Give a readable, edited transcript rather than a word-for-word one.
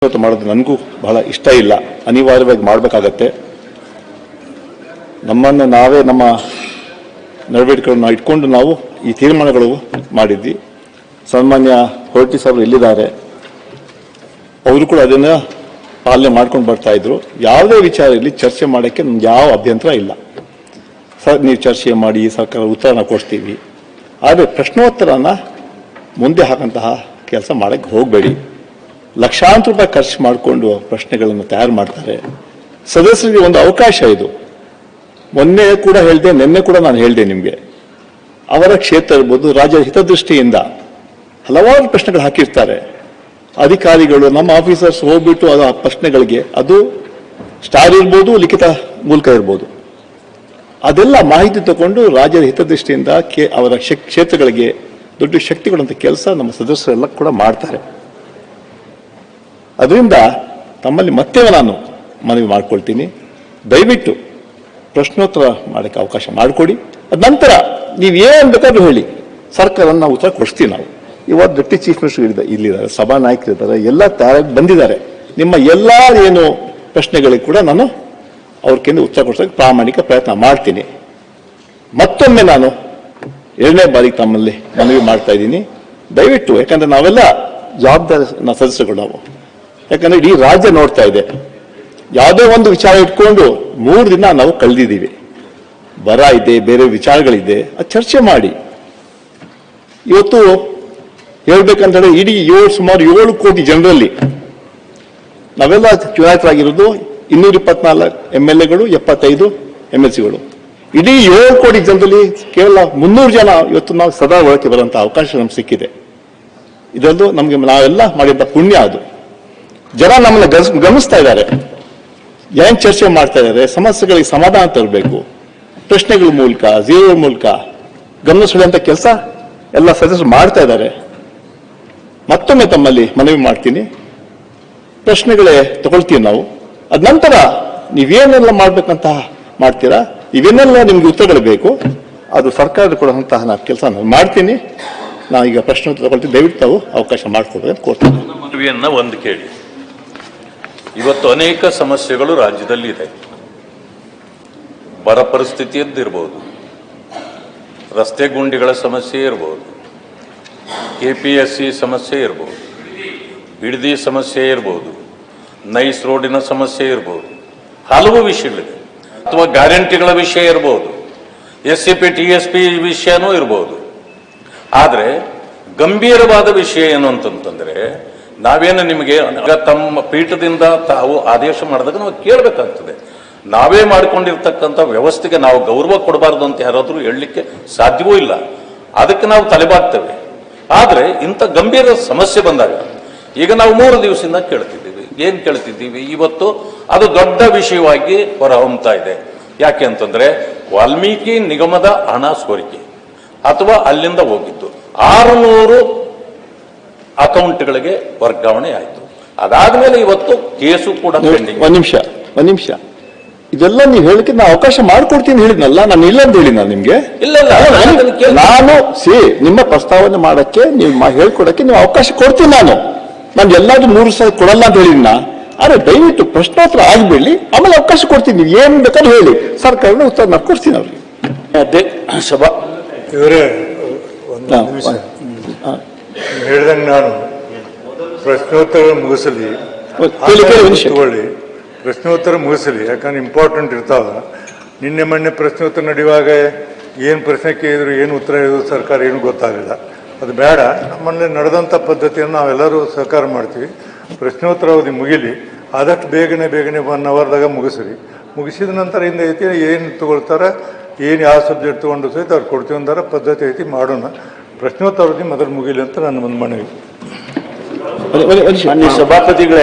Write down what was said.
ಮಾಡೋದು ನನಗೂ ಬಹಳ ಇಷ್ಟ ಇಲ್ಲ. ಅನಿವಾರ್ಯವಾಗಿ ಮಾಡಬೇಕಾಗತ್ತೆ. ನಮ್ಮನ್ನು ನಾವೇ ನಮ್ಮ ನಡವಳಿಕೆಗಳನ್ನು ಇಟ್ಕೊಂಡು ನಾವು ಈ ತೀರ್ಮಾನಗಳು ಮಾಡಿದ್ವಿ. ಸನ್ಮಾನ್ಯ ಹೊರಟ್ಟಿ ಸಾಹೇಬರು ಎಲ್ಲಿದ್ದಾರೆ, ಅವರು ಕೂಡ ಅದನ್ನು ಪಾಲನೆ ಮಾಡ್ಕೊಂಡು ಬರ್ತಾ ಇದ್ರು. ಯಾವುದೇ ವಿಚಾರ ಇರಲಿ ಚರ್ಚೆ ಮಾಡೋಕ್ಕೆ ನಮ್ಗೆ ಯಾವ ಅಭ್ಯಂತರ ಇಲ್ಲ. ಸರ್ ನೀವು ಚರ್ಚೆ ಮಾಡಿ ಸರ್ಕಾರ ಉತ್ತರನ ಕೊಡ್ತೀವಿ, ಆದರೆ ಪ್ರಶ್ನೋತ್ತರನ ಮುಂದೆ ಹಾಕಂತಹ ಕೆಲಸ ಮಾಡೋಕ್ಕೆ ಹೋಗಬೇಡಿ. ಲಕ್ಷಾಂತರ ರೂಪಾಯಿ ಖರ್ಚು ಮಾಡಿಕೊಂಡು ಪ್ರಶ್ನೆಗಳನ್ನು ತಯಾರು ಮಾಡ್ತಾರೆ. ಸದಸ್ಯರಿಗೆ ಒಂದು ಅವಕಾಶ ಇದು. ಮೊನ್ನೆ ಕೂಡ ಹೇಳಿದೆ, ನಿನ್ನೆ ಕೂಡ ನಾನು ಹೇಳಿದೆ ನಿಮಗೆ, ಅವರ ಕ್ಷೇತ್ರ ಇರ್ಬೋದು, ರಾಜ್ಯದ ಹಿತದೃಷ್ಟಿಯಿಂದ ಹಲವಾರು ಪ್ರಶ್ನೆಗಳು ಹಾಕಿರ್ತಾರೆ. ಅಧಿಕಾರಿಗಳು ನಮ್ಮ ಆಫೀಸರ್ಸ್ ಹೋಗ್ಬಿಟ್ಟು ಅದು ಆ ಪ್ರಶ್ನೆಗಳಿಗೆ, ಅದು ಸ್ಟಾರ್ ಇರ್ಬೋದು, ಲಿಖಿತ ಮೂಲಕ ಇರ್ಬೋದು, ಅದೆಲ್ಲ ಮಾಹಿತಿ ತಗೊಂಡು ರಾಜ್ಯದ ಹಿತದೃಷ್ಟಿಯಿಂದ ಅವರ ಕ್ಷೇತ್ರಗಳಿಗೆ ದೊಡ್ಡ ಶಕ್ತಿಗಳಂತ ಕೆಲಸ ನಮ್ಮ ಸದಸ್ಯರೆಲ್ಲ ಕೂಡ ಮಾಡ್ತಾರೆ. ಅದರಿಂದ ತಮ್ಮಲ್ಲಿ ಮತ್ತೆ ನಾನು ಮನವಿ ಮಾಡ್ಕೊಳ್ತೀನಿ, ದಯವಿಟ್ಟು ಪ್ರಶ್ನೋತ್ತರ ಮಾಡೋಕ್ಕೆ ಅವಕಾಶ ಮಾಡಿಕೊಡಿ. ಅದ ನಂತರ ನೀವು ಏನು ಬೇಕಾದ್ರೂ ಹೇಳಿ, ಸರ್ಕಾರನ ನಾವು ಉತ್ತರ ಕೊಡಿಸ್ತೀವಿ. ನಾವು ಇವತ್ತು ಡೆಪ್ಟಿ ಚೀಫ್ ಮಿನಿಸ್ಟರ್ ಇಲ್ಲಿದ್ದಾರೆ, ಸಭಾನಾಯಕರಿದ್ದಾರೆ, ಎಲ್ಲ ತಯಾರಾಗಿ ಬಂದಿದ್ದಾರೆ. ನಿಮ್ಮ ಎಲ್ಲ ಏನು ಪ್ರಶ್ನೆಗಳಿಗೆ ಕೂಡ ನಾನು ಅವ್ರಿಗಿಂತ ಉತ್ತರ ಕೊಡಿಸೋಕೆ ಪ್ರಾಮಾಣಿಕ ಪ್ರಯತ್ನ ಮಾಡ್ತೀನಿ. ಮತ್ತೊಮ್ಮೆ ನಾನು 2ನೇ ಬಾರಿಗೆ ತಮ್ಮಲ್ಲಿ ಮನವಿ ಮಾಡ್ತಾ ಇದ್ದೀನಿ, ದಯವಿಟ್ಟು. ಯಾಕಂದ್ರೆ ನಾವೆಲ್ಲ ಜವಾಬ್ದಾರಿ ಸದಸ್ಯರುಗಳು ನಾವು. ಯಾಕಂದ್ರೆ ಇಡೀ ರಾಜ್ಯ ನೋಡ್ತಾ ಇದೆ. ಯಾವುದೇ ಒಂದು ವಿಚಾರ ಇಟ್ಕೊಂಡು 3 ದಿನ ನಾವು ಕಳೆದಿದ್ದೀವಿ. ಬರ ಇದೆ, ಬೇರೆ ವಿಚಾರಗಳಿದೆ, ಅದು ಚರ್ಚೆ ಮಾಡಿ. ಇವತ್ತು ಹೇಳ್ಬೇಕಂತಂದ್ರೆ ಇಡೀ ಸುಮಾರು 7 ಕೋಟಿ ಜನರಲ್ಲಿ ನಾವೆಲ್ಲ ಚುನಾಯಿತರಾಗಿರೋದು 224 MLAಗಳು, 75 MLCಗಳು. ಇಡೀ 7 ಕೋಟಿ ಜನರಲ್ಲಿ ಕೇವಲ 300 ಜನ ಇವತ್ತು ನಾವು ಸದಾ ಒಳಕ್ಕೆ ಬರುವಂತ ಅವಕಾಶ ನಮ್ಗೆ ಸಿಕ್ಕಿದೆ. ಇದೊಂದು ನಮಗೆ ನಾವೆಲ್ಲ ಮಾಡಿದಂತ ಪುಣ್ಯ. ಅದು ಜನ ನಮ್ಮನ್ನ ಗಮನಿಸ್ತಾ ಇದ್ದಾರೆ, ಏನ್ ಚರ್ಚೆ ಮಾಡ್ತಾ ಇದ್ದಾರೆ, ಸಮಸ್ಯೆಗಳಿಗೆ ಸಮಾಧಾನ ತರಬೇಕು, ಪ್ರಶ್ನೆಗಳ ಮೂಲಕ, ಜೀವನ ಮೂಲಕ ಗಮನ ಸೆಳೆಯುವಂತ ಕೆಲಸ ಎಲ್ಲ ಸದಸ್ಯರು ಮಾಡ್ತಾ ಇದ್ದಾರೆ. ಮತ್ತೊಮ್ಮೆ ತಮ್ಮಲ್ಲಿ ಮನವಿ ಮಾಡ್ತೀನಿ, ಪ್ರಶ್ನೆಗಳೇ ತಗೊಳ್ತೀವಿ ನಾವು. ಅದ ನಂತರ ನೀವೇನೆಲ್ಲ ಮಾಡ್ಬೇಕಂತ ಮಾಡ್ತೀರಾ, ಇವೇನೆಲ್ಲ ನಿಮ್ಗೆ ಉತ್ತರಗಳು ಬೇಕು, ಅದು ಸರ್ಕಾರದ ಕೊಡುವಂತಹ ನಾನು ಕೆಲಸ ನಾನು ಮಾಡ್ತೀನಿ. ನಾವು ಈಗ ಪ್ರಶ್ನೆ ತಗೊಳ್ತೀವಿ, ದಯವಿಟ್ಟು ತಾವು ಅವಕಾಶ ಮಾಡಿಕೊಡ್ಬೇಕು ಅಂತ ಕೋರ್ತೀನಿ. ಮನವಿಯನ್ನ ಒಂದು ಕೇಳಿ. ಇವತ್ತು ಅನೇಕ ಸಮಸ್ಯೆಗಳು ರಾಜ್ಯದಲ್ಲಿ ಇದೆ. ಬರ ಪರಿಸ್ಥಿತಿಯದ್ದಿರ್ಬೋದು, ರಸ್ತೆ ಗುಂಡಿಗಳ ಸಮಸ್ಯೆ ಇರ್ಬೋದು, KPSC ಸಮಸ್ಯೆ ಇರ್ಬೋದು, ಬಿಡದಿ ಸಮಸ್ಯೆ ಇರ್ಬೋದು, ನೈಸ್ ರೋಡಿನ ಸಮಸ್ಯೆ ಇರ್ಬೋದು, ಹಲವು ವಿಷಯಗಳಿದೆ. ಅಥವಾ ಗ್ಯಾರಂಟಿಗಳ ವಿಷಯ ಇರ್ಬೋದು, SCP TSP ವಿಷಯನೂ ಇರ್ಬೋದು. ಆದರೆ ಗಂಭೀರವಾದ ವಿಷಯ ಏನು ಅಂತಂತಂದ್ರೆ, ನಾವೇನು ನಿಮಗೆ ತಮ್ಮ ಪೀಠದಿಂದ ತಾವು ಆದೇಶ ಮಾಡಿದಾಗ ನಾವು ಕೇಳಬೇಕಾಗ್ತದೆ. ನಾವೇ ಮಾಡಿಕೊಂಡಿರ್ತಕ್ಕಂಥ ವ್ಯವಸ್ಥೆಗೆ ನಾವು ಗೌರವ ಕೊಡಬಾರ್ದು ಅಂತ ಯಾರಾದರೂ ಹೇಳಲಿಕ್ಕೆ ಸಾಧ್ಯವೂ ಇಲ್ಲ. ಅದಕ್ಕೆ ನಾವು ತಲೆಬಾಗ್ತೇವೆ. ಆದರೆ ಇಂಥ ಗಂಭೀರ ಸಮಸ್ಯೆ ಬಂದಾಗ ಈಗ ನಾವು 3 ದಿವಸದಿಂದ ಕೇಳ್ತಿದ್ದೀವಿ. ಏನು ಕೇಳ್ತಿದ್ದೀವಿ? ಇವತ್ತು ಅದು ದೊಡ್ಡ ವಿಷಯವಾಗಿ ಹೊರಹೊಮ್ತಾ ಇದೆ. ಯಾಕೆ ಅಂತಂದ್ರೆ, ವಾಲ್ಮೀಕಿ ನಿಗಮದ ಹಣ ಸೋರಿಕೆ ಅಥವಾ ಅಲ್ಲಿಂದ ಹೋಗಿದ್ದು 600 ಅಕೌಂಟ್ಗಳಿಗೆ ವರ್ಗಾವಣೆ ಆಯಿತು. ಅದಾದ್ಮೇಲೆ ಇವತ್ತು ಕೇಸು ಕೂಡ ಪೆಂಡಿಂಗ್. ಒಂದ್ ನಿಮಿಷ ಇದೆಲ್ಲ ನೀವು ಹೇಳಿಕೆ ನಾನು ಅವಕಾಶ ಮಾಡ್ಕೊಡ್ತೀನಿ ಹೇಳಿದ್ನಲ್ಲ, ನಾನು ಇಲ್ಲ ಅಂತ ಹೇಳಿ ನಾನು ನಿಮ್ಗೆ ಇಲ್ಲ ನಾನು ನಿಮ್ಮ ಪ್ರಸ್ತಾವನೆ ಮಾಡಕ್ಕೆ ನೀವು ಹೇಳ್ಕೊಡಕ್ಕೆ ನೀವು ಅವಕಾಶ ಕೊಡ್ತೀನಿ. ನಾನು ಎಲ್ಲಾದ್ರೂ 100 ಸಾವಿರ ಕೊಡಲ್ಲ ಅಂತ ಹೇಳಿದ್ನ. ಆದ್ರೆ ದಯವಿಟ್ಟು ಪ್ರಶ್ನೋತ್ತರ ಆಗ್ಬಿಡ್ಲಿ, ಆಮೇಲೆ ಅವಕಾಶ ಕೊಡ್ತೀನಿ. ನೀವು ಏನ್ ಬೇಕಾದ್ರೂ ಹೇಳಿ, ಸರ್ಕಾರದ ಉತ್ತರ ನಾನು ಕೊಡ್ತೀನಿ ಅವ್ರಿಗೆ. ಸಭಾ ಇವರೇ ಹೇಳಿದಂಗೆ ನಾನು ಪ್ರಶ್ನೋತ್ತರ ಮುಗಿಸಲಿ, ತಗೊಳ್ಳಿ, ಪ್ರಶ್ನೋತ್ತರ ಮುಗಿಸಲಿ. ಯಾಕಂದ್ರೆ ಇಂಪಾರ್ಟೆಂಟ್ ಇರ್ತಾವ. ನಿನ್ನೆ ಮೊನ್ನೆ ಪ್ರಶ್ನೋತ್ತರ ನಡೆಯುವಾಗ ಏನು ಪ್ರಶ್ನೆ ಕೇಳಿದ್ರು, ಏನು ಉತ್ತರ ಹೇಳಿದ್ರು ಸರ್ಕಾರ ಏನು ಗೊತ್ತಾಗಲಿಲ್ಲ. ಅದು ಬೇಡ. ನಮ್ಮಲ್ಲಿ ನಡೆದಂಥ ಪದ್ಧತಿಯನ್ನು ನಾವೆಲ್ಲರೂ ಸಹಕಾರ ಮಾಡ್ತೀವಿ. ಪ್ರಶ್ನೋತ್ತರ ಅವಧಿ ಮುಗಿಲಿ, ಆದಷ್ಟು ಬೇಗನೆ 1 ಅವರ್ದಾಗ ಮುಗಿಸ್ರಿ. ಮುಗಿಸಿದ ನಂತರ ಹಿಂದೆ ಐತಿ ಏನು ತಗೊಳ್ತಾರೆ, ಏನು ಯಾವ ಸಬ್ಜೆಕ್ಟ್ ತೊಗೊಂಡು ಸಹಿತ ಅವ್ರು ಕೊಡ್ತೀವಿ ಅಂತಾರೆ, ಪದ್ಧತಿ ಐತಿ, ಮಾಡೋಣ. ಪ್ರಶ್ನೋತ್ತರ ಅವಧಿ ಮೊದಲು ಮುಗಿಲಿ ಅಂತ ನನ್ನ ಒಂದು ಮನವಿ. ಸಭಾಪತಿಗಳೇ